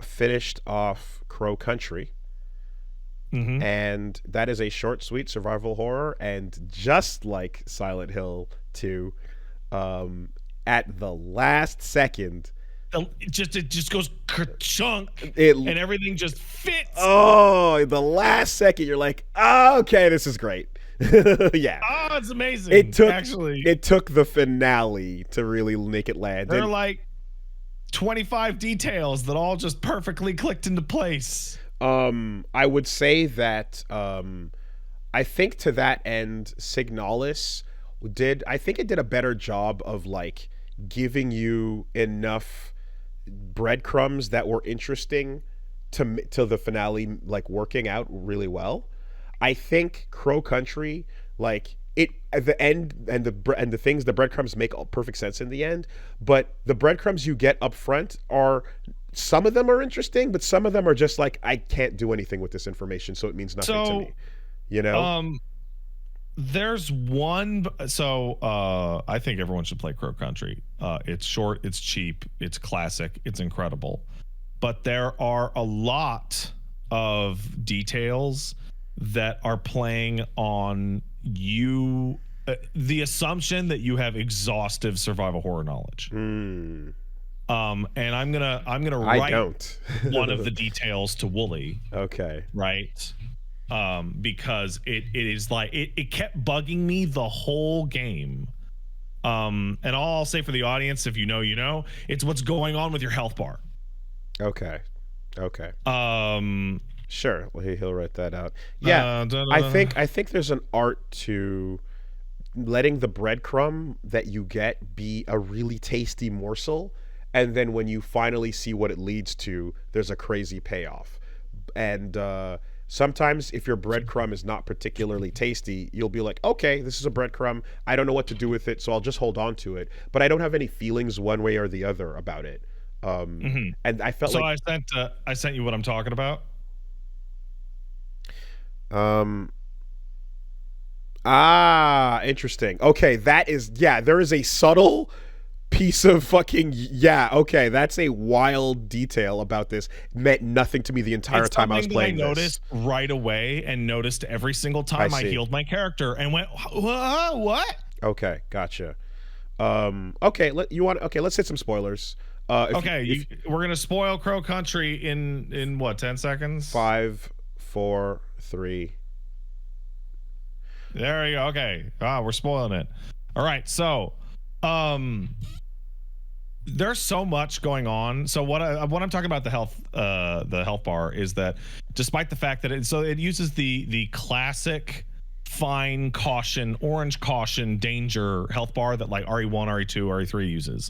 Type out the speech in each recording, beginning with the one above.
finished off Crow Country, Mm-hmm. and that is a short, sweet survival horror. And just like Silent Hill 2, um, at the last second, It just goes ka-chunk, it and everything just fits. oh, the last second, you're like, oh, okay, this is great. Yeah, Oh, it's it amazing. took Actually, it took the finale to really make it land. there are And like 25 details that all just perfectly clicked into place. I would say that I think to that end, Signalis I think it did a better job of like giving you enough breadcrumbs that were interesting to the finale, like working out really well. I think Crow Country, like it at the end, and the things, the breadcrumbs make all perfect sense in the end, but the breadcrumbs you get up front are, some of them are interesting, but some of them are just like, I can't do anything with this information, so it means nothing to So, me. You know? um, there's one. So, I think everyone should play Crow Country. It's short, it's cheap, it's classic, it's incredible. But there are a lot of details that are playing on you. The assumption that you have exhaustive survival horror knowledge. Hmm. And I'm gonna I write don't. one of the details to Wooly, Okay. right? Because it is like it kept bugging me the whole game. And all I'll say for the audience, if you know, you know, it's what's going on with your health bar. Okay. Okay. Um, Sure. Well, he'll write that out. Yeah. I think there's an art to letting the breadcrumb that you get be a really tasty morsel, and then when you finally see what it leads to, there's a crazy payoff. And sometimes if your breadcrumb is not particularly tasty, you'll be like, okay, this is a breadcrumb, I don't know what to do with it, so I'll just hold on to it, but I don't have any feelings one way or the other about it. mhm. And I felt So like I sent you what I'm talking about. um interesting. Okay, that is, yeah, there is a subtle piece of fucking, yeah, okay, that's a wild detail about this. Meant nothing to me the entire It's time I was something that I playing this. noticed right away, and noticed every single time I see. healed my character, and went, what? Okay, gotcha. Okay, let's hit some spoilers. Okay, we're gonna spoil Crow Country in what, 10 seconds? 5, 4, 3. There you go. Okay. We're spoiling it. All right. So, there's so much going on. So what I'm talking about, the health bar, is that despite the fact that it uses the classic fine caution, orange caution, danger health bar that like RE1, RE2, RE3 uses.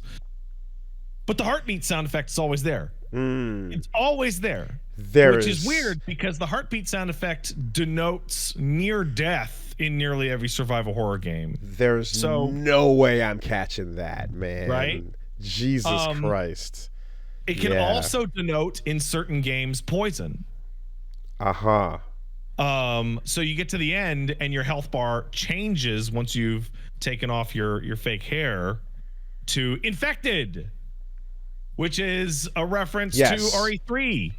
But the heartbeat sound effect is always there. It's always there. Which is weird, because the heartbeat sound effect denotes near death in nearly every survival horror game. There's no way I'm catching that, man. Right? Jesus Christ. It can also denote in certain games poison. Uh-huh. So you get to the end and your health bar changes once you've taken off your fake hair to infected, which is a reference to RE3.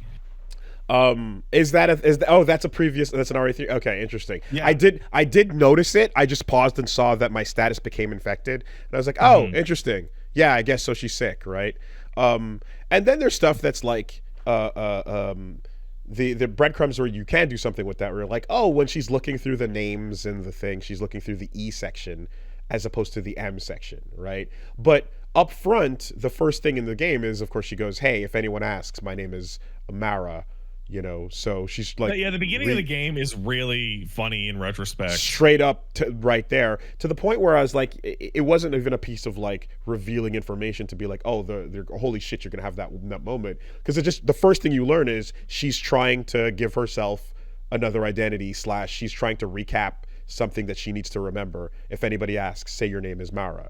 That's an RE3. Okay, interesting. Yeah. I did notice it. I just paused and saw that my status became infected, and I was like, oh, interesting. Yeah, I guess so, she's sick, right? And then there's stuff that's like the breadcrumbs where you can do something with that, where you're like, oh, when she's looking through the names and the thing, she's looking through the E section as opposed to the M section, right? But up front, the first thing in the game is, of course, she goes, hey, if anyone asks, my name is Amara. So she's like, the beginning of the game is really funny in retrospect. Straight up to right there, to the point where I was like, it wasn't even a piece of like revealing information to be like, oh, the holy shit, you're gonna have that moment, because it just, the first thing you learn is she's trying to give herself another identity, / she's trying to recap something that she needs to remember. If anybody asks, say your name is Mara.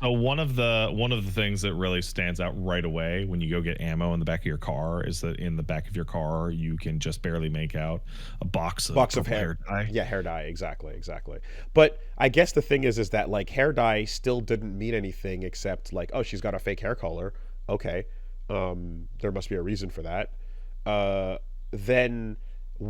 So one of the things that really stands out right away when you go get ammo in the back of your car is that in the back of your car you can just barely make out a box of hair dye. Yeah, hair dye, exactly. But I guess the thing is that like hair dye still didn't mean anything except like, oh, she's got a fake hair color. Okay. There must be a reason for that. Then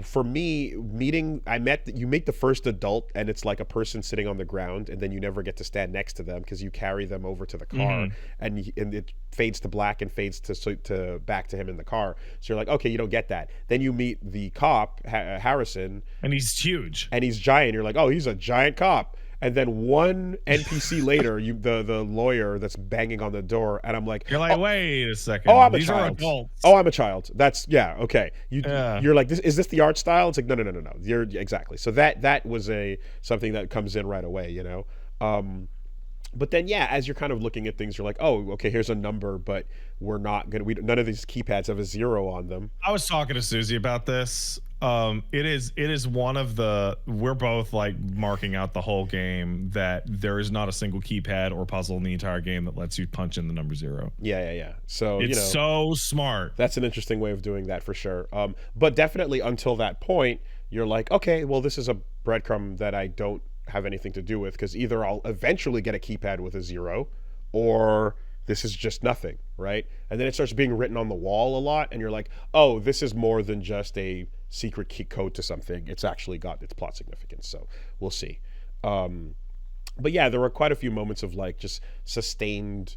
for me, you meet the first adult, and it's like a person sitting on the ground, and then you never get to stand next to them because you carry them over to the car, and it fades to black and fades to back to him in the car. So you're like, okay, you don't get that. Then you meet the cop, Harrison, and he's huge, and he's giant. You're like, oh, he's a giant cop. And then one NPC later, the lawyer that's banging on the door, and I'm like, you're like, oh, wait a second. Oh, I'm These a child. Are adults. Oh, I'm a child. That's okay. You're like, is this the art style? It's like, no. You're exactly. So that was something that comes in right away, you know. But then as you're kind of looking at things, you're like, oh, okay, here's a number, but we're not gonna. None of these keypads have a 0 on them. I was talking to Susie about this. It is one of the, we're both like marking out the whole game that there is not a single keypad or puzzle in the entire game that lets you punch in the number 0. Yeah. So it's so smart. That's an interesting way of doing that for sure. But definitely until that point, you're like, okay, well, this is a breadcrumb that I don't have anything to do with, because either I'll eventually get a keypad with a 0, or this is just nothing, right? And then it starts being written on the wall a lot, and you're like, oh, this is more than just a secret key code to something. It's actually got its plot significance, so we'll see. But there were quite a few moments of like just sustained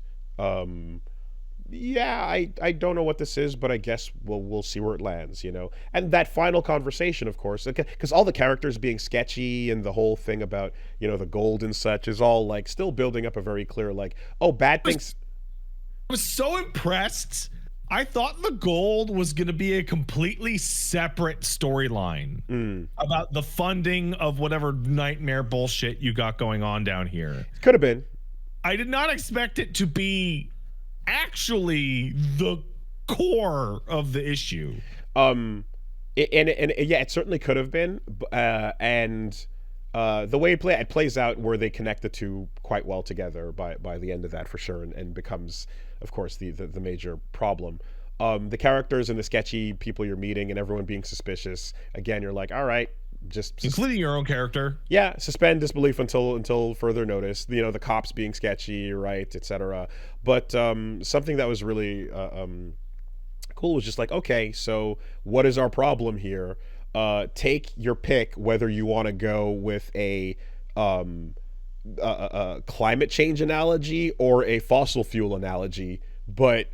I don't know what this is, but I guess we'll see where it lands, you know. And that final conversation, of course, because all the characters being sketchy and the whole thing about, you know, the gold and such is all like still building up a very clear like, oh, bad things. I was so impressed. I thought the gold was going to be a completely separate storyline about the funding of whatever nightmare bullshit you got going on down here. Could have been. I did not expect it to be actually the core of the issue. It certainly could have been. And the way it plays out, where they connect the two quite well together by the end of that for sure, and becomes, of course, the major problem. The characters and the sketchy people you're meeting and everyone being suspicious. Again, you're like, all right, including your own character. Yeah, suspend disbelief until further notice. You know, the cops being sketchy, right, etc. But something that was really cool was just like, okay, so what is our problem here? Take your pick, whether you want to go with a climate change analogy or a fossil fuel analogy, but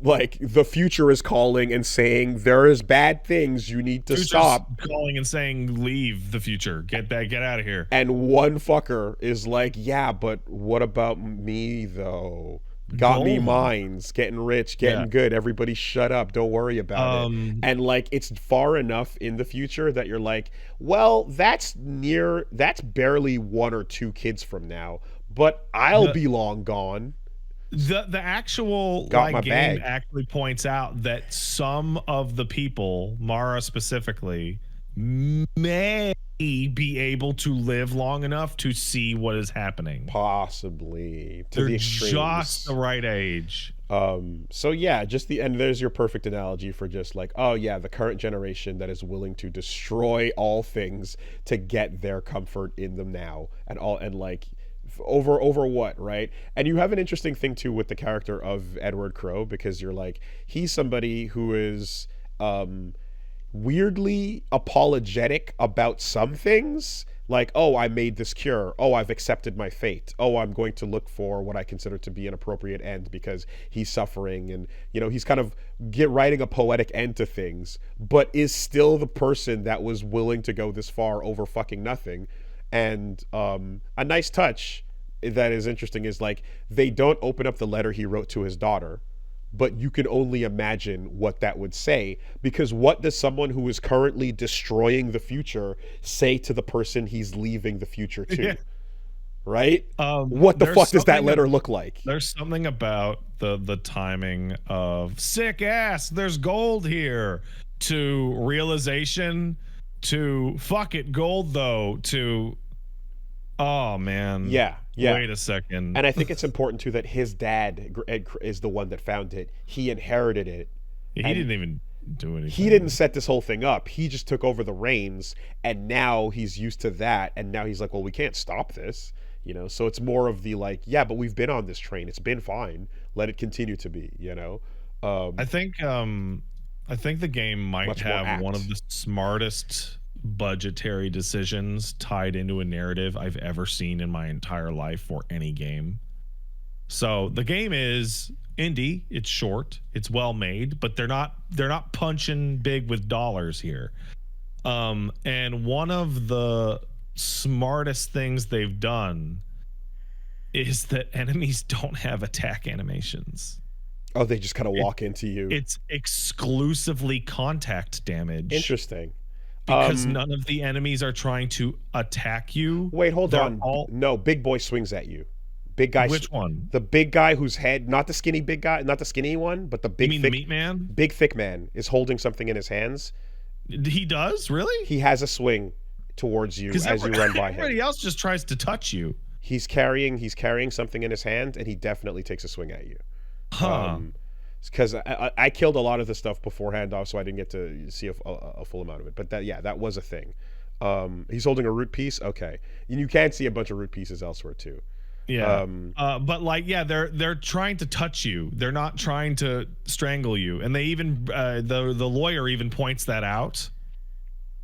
like the future is calling and saying there is bad things you need to stop. Calling and saying leave the future, get out of here. And one fucker is like, yeah, but what about me though? Got me mines, getting rich, getting good. Everybody shut up. Don't worry about it. And like, it's far enough in the future that you're like, well, that's barely 1 or 2 kids from now, but I'll be long gone. The actual game actually points out that some of the people, Mara specifically, may be able to live long enough to see what is happening. Possibly. They're the just the right age. So yeah, and there's your perfect analogy for just like, oh yeah, the current generation that is willing to destroy all things to get their comfort in them now, and like over what, right? And you have an interesting thing too with the character of Edward Crowe, because you're like, he's somebody who is weirdly apologetic about some things, like, oh, I made this cure, oh, I've accepted my fate, oh, I'm going to look for what I consider to be an appropriate end because he's suffering, and you know, he's kind of writing a poetic end to things, but is still the person that was willing to go this far over fucking nothing. And a nice touch that is interesting is like, they don't open up the letter he wrote to his daughter, but you can only imagine what that would say, because what does someone who is currently destroying the future say to the person he's leaving the future to? Yeah. Right? What the fuck does that letter look like? There's something about the timing of sick ass, there's gold here, to realization, to fuck it, gold though, to oh man, yeah wait a second. And I think it's important too that his dad is the one that found it. He inherited it. He didn't even do anything. He didn't set this whole thing up. He just took over the reins, and now he's used to that, and now he's like, well, we can't stop this, you know. So it's more of the like, yeah, but we've been on this train, it's been fine, let it continue to be, you know. I think the game might Much more have one of apt. the smartest budgetary decisions tied into a narrative I've ever seen in my entire life for any game. So the game is indie, it's short, it's well made, but they're not punching big with dollars here. And one of the smartest things they've done is that enemies don't have attack animations. Oh, they just kind of It, walk into you. it's exclusively contact damage Interesting. because none of the enemies are trying to attack you. Wait, hold They're on. all No, big boy swings at you. Big guy. which one? The big guy whose head, not the skinny big guy, not the skinny one, but the You big mean thick, the meat man? big thick man is holding something in his hands. He does? Really? He has a swing towards you Because as you run by everybody him. else just tries to touch you. He's carrying something in his hand, and he definitely takes a swing at you. Huh. Because I killed a lot of the stuff beforehand off, so I didn't get to see a full amount of it. But that was a thing. He's holding a root piece. Okay, and you can see a bunch of root pieces elsewhere too. Yeah. But like, yeah, they're trying to touch you. They're not trying to strangle you. And they even the lawyer even points that out.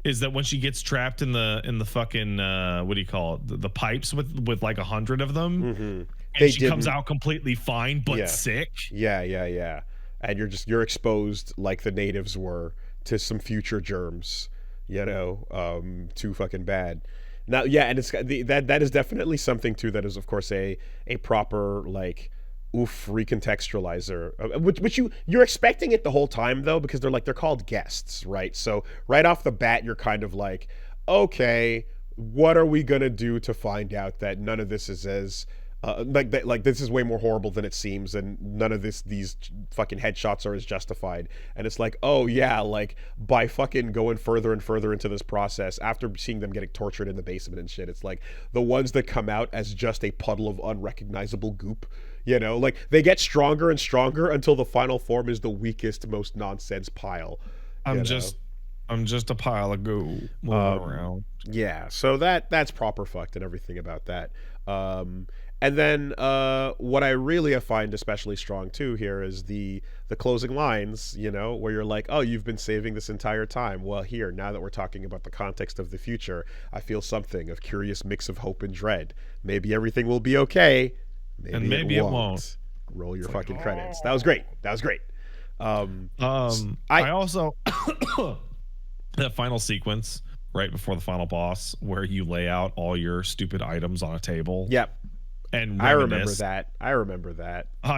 Is that when she gets trapped in the fucking what do you call it? The pipes with like 100 of them, and They she comes didn't- out completely fine but Yeah. sick. Yeah. And you're exposed like the natives were to some future germs, too fucking bad. Now, yeah, and that is definitely something too that is of course a proper like recontextualizer, which you're expecting it the whole time though, because they're called guests, right? So right off the bat you're kind of like, okay, what are we gonna do to find out that none of this is as like this is way more horrible than it seems, and none of these fucking headshots are as justified. And it's like, oh yeah, like by fucking going further and further into this process, after seeing them getting tortured in the basement and shit, it's like the ones that come out as just a puddle of unrecognizable goop, like they get stronger and stronger until the final form is the weakest, most nonsense pile. I'm just a pile of goo moving around. Yeah, so that's proper fucked and everything about that. And then what I really find especially strong too here is the closing lines, where you're like, oh, you've been saving this entire time. Well, here, now that we're talking about the context of the future, I feel something of curious mix of hope and dread. Maybe everything will be okay. Maybe it won't. Roll your fucking credits. That was great. I also that final sequence right before the final boss where you lay out all your stupid items on a table. Yep. And I remember reminisce. that. Oh,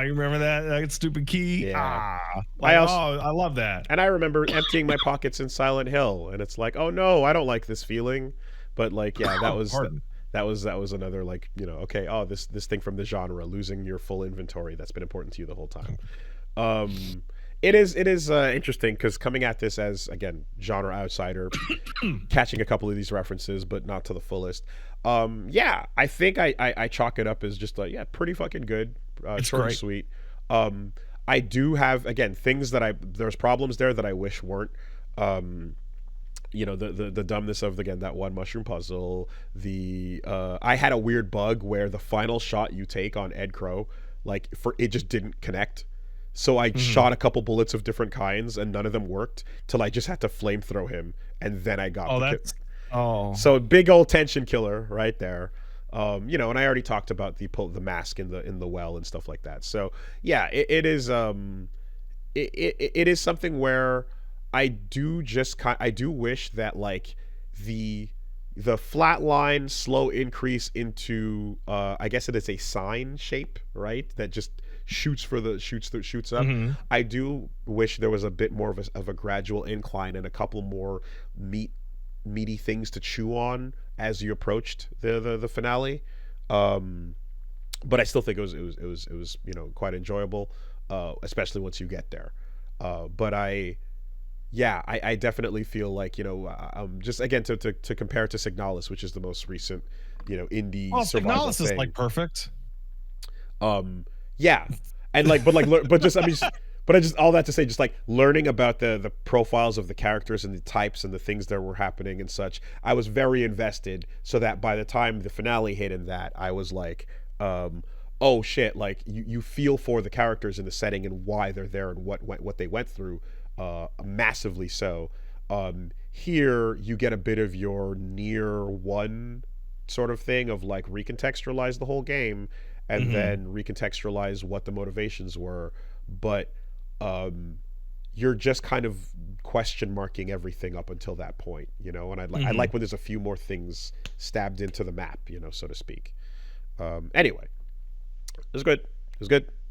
you remember that stupid key? Yeah. I love that. And I remember emptying my pockets in Silent Hill, and it's like, oh no, I don't like this feeling. But like, yeah, that was another like, okay, oh, this thing from the genre, losing your full inventory that's been important to you the whole time. It is interesting because coming at this as, again, genre outsider, catching a couple of these references, but not to the fullest. Yeah, I think I chalk it up as just like, yeah, pretty fucking good. It's short and great. sweet. I do have, again, things that there's problems there that I wish weren't. The dumbness of, again, that one mushroom puzzle. I had a weird bug where the final shot you take on Ed Crow, like, it just didn't connect. So I shot a couple bullets of different kinds, and none of them worked till I just had to flamethrow him, and then I got So big old tension killer right there. And I already talked about the mask in the well and stuff like that. So yeah, it is it is something where I do wish that like the flatline slow increase into I guess it is a sine shape, right? That just shoots up. I do wish there was a bit more of a gradual incline and a couple more meaty things to chew on as you approached the finale. But I still think it was quite enjoyable, especially once you get there. But I definitely feel like just again to compare it to Signalis, which is the most recent indie survival Signalis thing. is like perfect. Yeah, and but I just all that to say, just like learning about the profiles of the characters and the types and the things that were happening and such, I was very invested. So that by the time the finale hit in that, I was like, oh shit, like you feel for the characters in the setting and why they're there and what they went through, massively so. Here you get a bit of your near one sort of thing of like recontextualize the whole game and then recontextualize what the motivations were, but you're just kind of question marking everything up until that point, you know. And I like when there's a few more things stabbed into the map, you know, so to speak. Anyway, it was good. It was good.